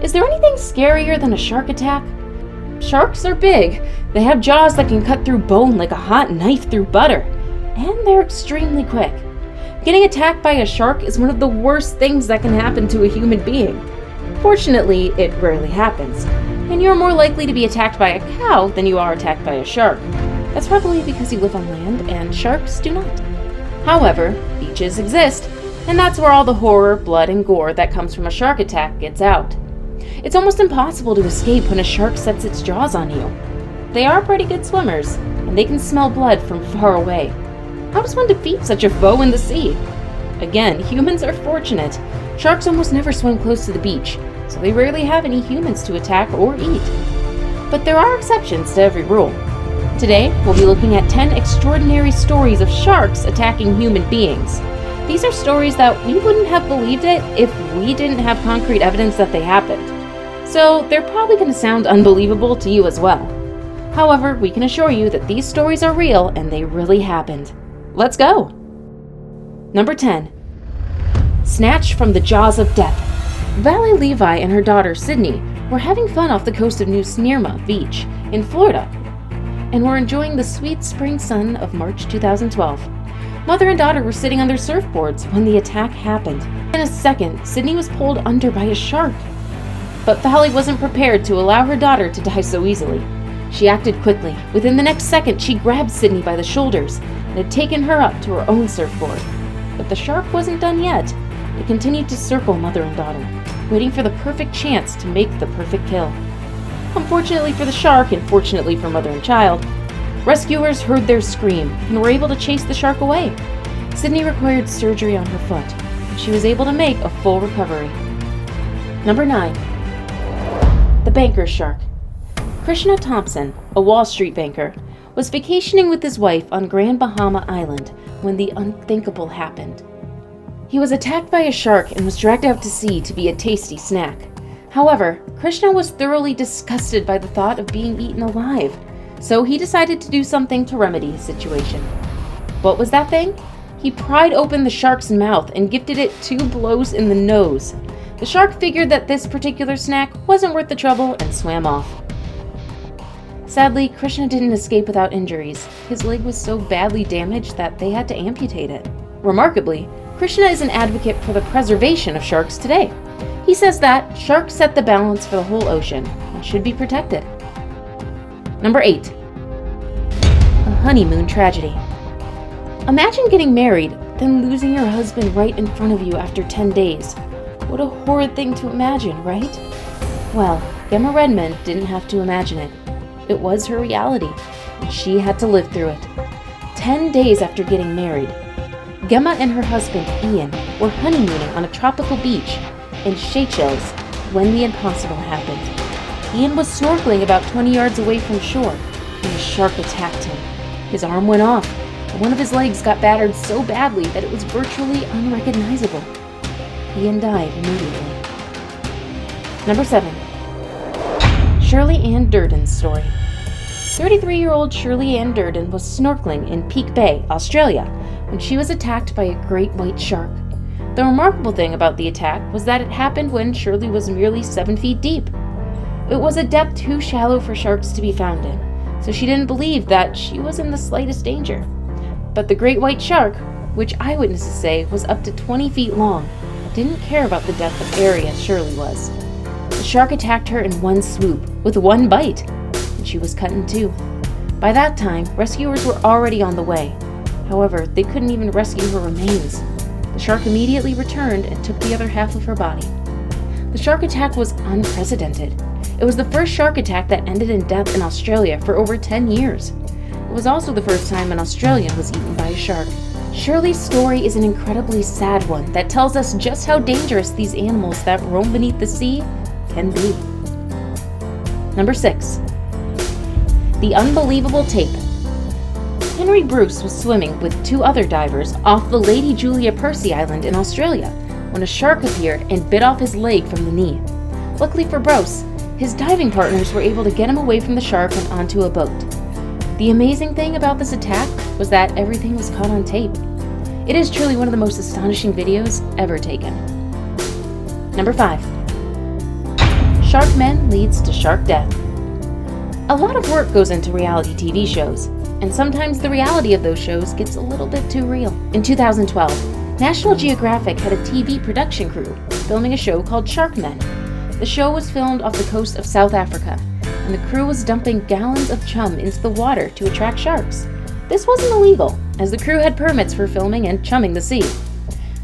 Is there anything scarier than a shark attack? Sharks are big. They have jaws that can cut through bone like a hot knife through butter. And they're extremely quick. Getting attacked by a shark is one of the worst things that can happen to a human being. Fortunately, it rarely happens, and you're more likely to be attacked by a cow than you are attacked by a shark. That's probably because you live on land and sharks do not. However, beaches exist, and that's where all the horror, blood, and gore that comes from a shark attack gets out. It's almost impossible to escape when a shark sets its jaws on you. They are pretty good swimmers, and they can smell blood from far away. How does one defeat such a foe in the sea? Again, humans are fortunate. Sharks almost never swim close to the beach, so they rarely have any humans to attack or eat. But there are exceptions to every rule. Today, we'll be looking at 10 extraordinary stories of sharks attacking human beings. These are stories that we wouldn't have believed it if we didn't have concrete evidence that they happened. So they're probably going to sound unbelievable to you as well. However, we can assure you that these stories are real and they really happened. Let's go! Number 10. Snatch from the Jaws of Death. Valerie Levi and her daughter Sydney were having fun off the coast of New Smyrna Beach in Florida and were enjoying the sweet spring sun of March 2012. Mother and daughter were sitting on their surfboards when the attack happened. In a second, Sydney was pulled under by a shark. But Valerie wasn't prepared to allow her daughter to die so easily. She acted quickly. Within the next second, she grabbed Sydney by the shoulders and had taken her up to her own surfboard. But the shark wasn't done yet. It continued to circle mother and daughter, waiting for the perfect chance to make the perfect kill. Unfortunately for the shark, and fortunately for mother and child, rescuers heard their scream and were able to chase the shark away. Sydney required surgery on her foot, and she was able to make a full recovery. Number 9. The Banker's Shark. Krishna Thompson, a Wall Street banker, was vacationing with his wife on Grand Bahama Island when the unthinkable happened. He was attacked by a shark and was dragged out to sea to be a tasty snack. However, Krishna was thoroughly disgusted by the thought of being eaten alive, so he decided to do something to remedy his situation. What was that thing? He pried open the shark's mouth and gifted it 2 blows in the nose. The shark figured that this particular snack wasn't worth the trouble and swam off. Sadly, Krishna didn't escape without injuries. His leg was so badly damaged that they had to amputate it. Remarkably, Krishna is an advocate for the preservation of sharks today. He says that sharks set the balance for the whole ocean and should be protected. Number 8. A honeymoon tragedy. Imagine getting married, then losing your husband right in front of you after 10 days. What a horrid thing to imagine, right? Well, Gemma Redmond didn't have to imagine it. It was her reality, and she had to live through it. 10 days after getting married, Gemma and her husband, Ian, were honeymooning on a tropical beach in Seychelles when the impossible happened. Ian was snorkeling about 20 yards away from shore when a shark attacked him. His arm went off, and one of his legs got battered so badly that it was virtually unrecognizable. Ian died immediately. Number 7. Shirley Anderton's story. 33-year-old Shirley Anderton was snorkeling in Peak Bay, Australia, when she was attacked by a great white shark. The remarkable thing about the attack was that it happened when Shirley was merely 7 feet deep. It was a depth too shallow for sharks to be found in, so she didn't believe that she was in the slightest danger. But the great white shark, which eyewitnesses say was up to 20 feet long, didn't care about the depth of area Shirley was. The shark attacked her in one swoop, with one bite, and she was cut in 2. By that time, rescuers were already on the way. However, they couldn't even rescue her remains. The shark immediately returned and took the other half of her body. The shark attack was unprecedented. It was the first shark attack that ended in death in Australia for over 10 years. It was also the first time an Australian was eaten by a shark. Shirley's story is an incredibly sad one that tells us just how dangerous these animals that roam beneath the sea can be. Number 6. The Unbelievable Tape. Henry Bruce was swimming with 2 other divers off the Lady Julia Percy Island in Australia when a shark appeared and bit off his leg from the knee. Luckily for Bruce, his diving partners were able to get him away from the shark and onto a boat. The amazing thing about this attack was that everything was caught on tape. It is truly one of the most astonishing videos ever taken. Number 5. Shark Men leads to shark death. A lot of work goes into reality TV shows, and sometimes the reality of those shows gets a little bit too real. In 2012, National Geographic had a TV production crew filming a show called Shark Men. The show was filmed off the coast of South Africa, and the crew was dumping gallons of chum into the water to attract sharks. This wasn't illegal, as the crew had permits for filming and chumming the sea.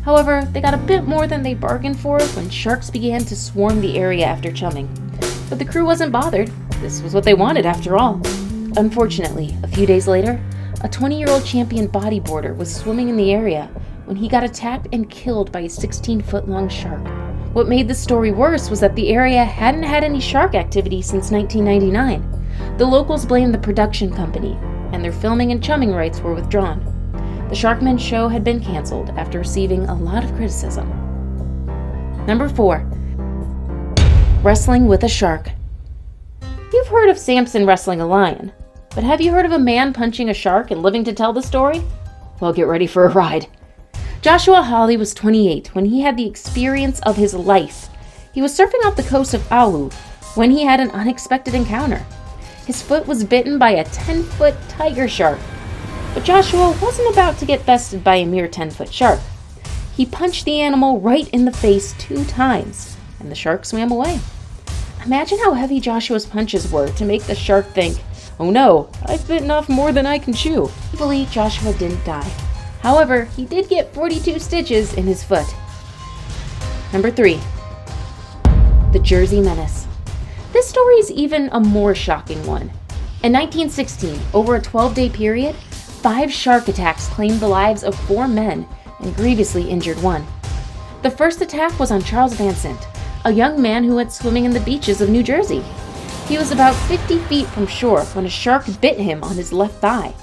However, they got a bit more than they bargained for when sharks began to swarm the area after chumming. But the crew wasn't bothered. This was what they wanted after all. Unfortunately, a few days later, a 20-year-old champion bodyboarder was swimming in the area when he got attacked and killed by a 16-foot-long shark. What made the story worse was that the area hadn't had any shark activity since 1999. The locals blamed the production company, and their filming and chumming rights were withdrawn. The Sharkmen show had been canceled after receiving a lot of criticism. Number 4. Wrestling with a shark. You've heard of Samson wrestling a lion, but have you heard of a man punching a shark and living to tell the story? Well, get ready for a ride. Joshua Hawley was 28 when he had the experience of his life. He was surfing off the coast of Oahu when he had an unexpected encounter. His foot was bitten by a 10-foot tiger shark. But Joshua wasn't about to get bested by a mere 10-foot shark. He punched the animal right in the face 2 times, and the shark swam away. Imagine how heavy Joshua's punches were to make the shark think, "Oh no, I've bitten off more than I can chew." Thankfully, Joshua didn't die. However, he did get 42 stitches in his foot. Number 3. The Jersey Menace. This story is even a more shocking one. In 1916, over a 12-day period, 5 shark attacks claimed the lives of 4 men and grievously injured 1. The first attack was on Charles Vincent, a young man who went swimming in the beaches of New Jersey. He was about 50 feet from shore when a shark bit him on his left thigh.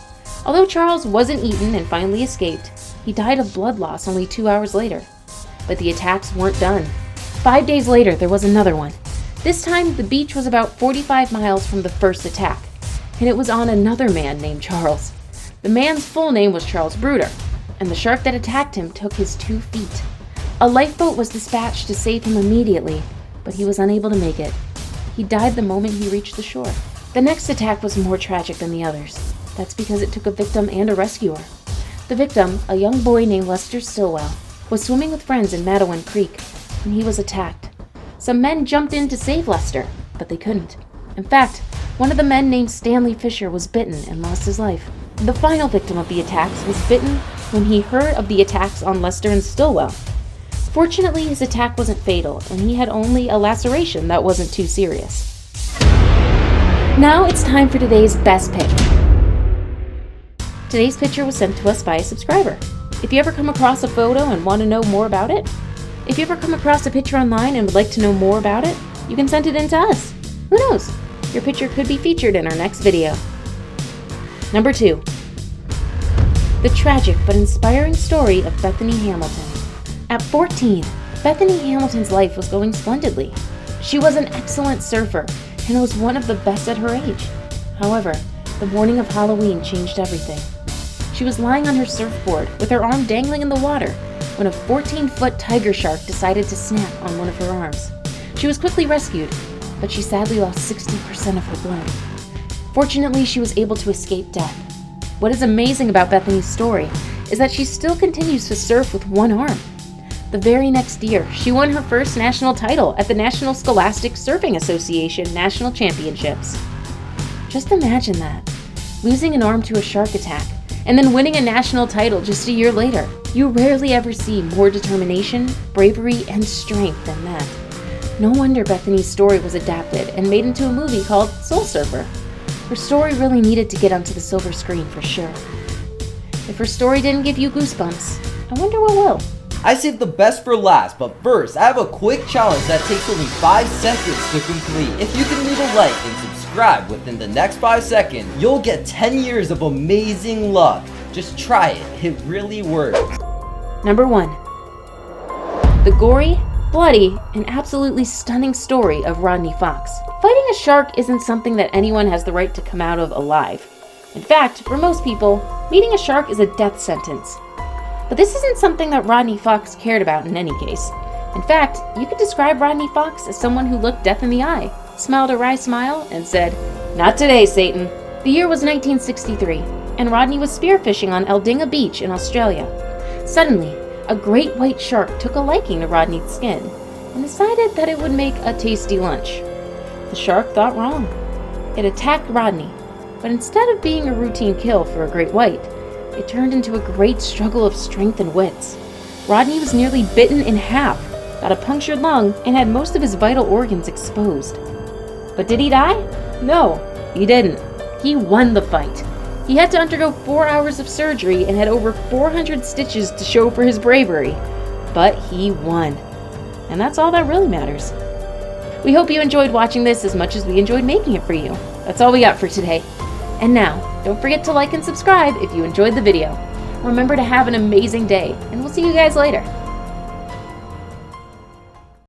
Although Charles wasn't eaten and finally escaped, he died of blood loss only 2 hours later. But the attacks weren't done. 5 days later, there was another one. This time, the beach was about 45 miles from the first attack, and it was on another man named Charles. The man's full name was Charles Bruder, and the shark that attacked him took his 2 feet. A lifeboat was dispatched to save him immediately, but he was unable to make it. He died the moment he reached the shore. The next attack was more tragic than the others. That's because it took a victim and a rescuer. The victim, a young boy named Lester Stillwell, was swimming with friends in Matawan Creek when he was attacked. Some men jumped in to save Lester, but they couldn't. In fact, one of the men named Stanley Fisher was bitten and lost his life. The final victim of the attacks was bitten when he heard of the attacks on Lester and Stillwell. Fortunately, his attack wasn't fatal, and he had only a laceration that wasn't too serious. Now it's time for today's best pick. Today's picture was sent to us by a subscriber. If you ever come across a photo and want to know more about it, if you ever come across a picture online and would like to know more about it, you can send it in to us. Who knows? Your picture could be featured in our next video. Number 2. The tragic but inspiring story of Bethany Hamilton. At 14, Bethany Hamilton's life was going splendidly. She was an excellent surfer and was one of the best at her age. However, the morning of Halloween changed everything. She was lying on her surfboard with her arm dangling in the water when a 14-foot tiger shark decided to snap on one of her arms. She was quickly rescued, but she sadly lost 60% of her blood. Fortunately, she was able to escape death. What is amazing about Bethany's story is that she still continues to surf with one arm. The very next year, she won her first national title at the National Scholastic Surfing Association National Championships. Just imagine that, losing an arm to a shark attack, and then winning a national title just a year later. You rarely ever see more determination, bravery, and strength than that. No wonder Bethany's story was adapted and made into a movie called Soul Surfer. Her story really needed to get onto the silver screen for sure. If her story didn't give you goosebumps, I wonder what will. I saved the best for last, but first, I have a quick challenge that takes only 5 seconds to complete. If you can leave a like and subscribe within the next 5 seconds, you'll get 10 years of amazing luck. Just try it, it really works. Number 1. The gory, bloody, and absolutely stunning story of Rodney Fox. Fighting a shark isn't something that anyone has the right to come out of alive. In fact, for most people, meeting a shark is a death sentence. But this isn't something that Rodney Fox cared about in any case. In fact, you could describe Rodney Fox as someone who looked death in the eye, smiled a wry smile, and said, "Not today, Satan." The year was 1963, and Rodney was spearfishing on Eldinga Beach in Australia. Suddenly, a great white shark took a liking to Rodney's skin and decided that it would make a tasty lunch. The shark thought wrong. It attacked Rodney, but instead of being a routine kill for a great white, it turned into a great struggle of strength and wits. Rodney was nearly bitten in half, got a punctured lung, and had most of his vital organs exposed. But did he die? No, he didn't. He won the fight. He had to undergo 4 hours of surgery and had over 400 stitches to show for his bravery. But he won. And that's all that really matters. We hope you enjoyed watching this as much as we enjoyed making it for you. That's all we got for today. And now, don't forget to like and subscribe if you enjoyed the video. Remember to have an amazing day, and we'll see you guys later.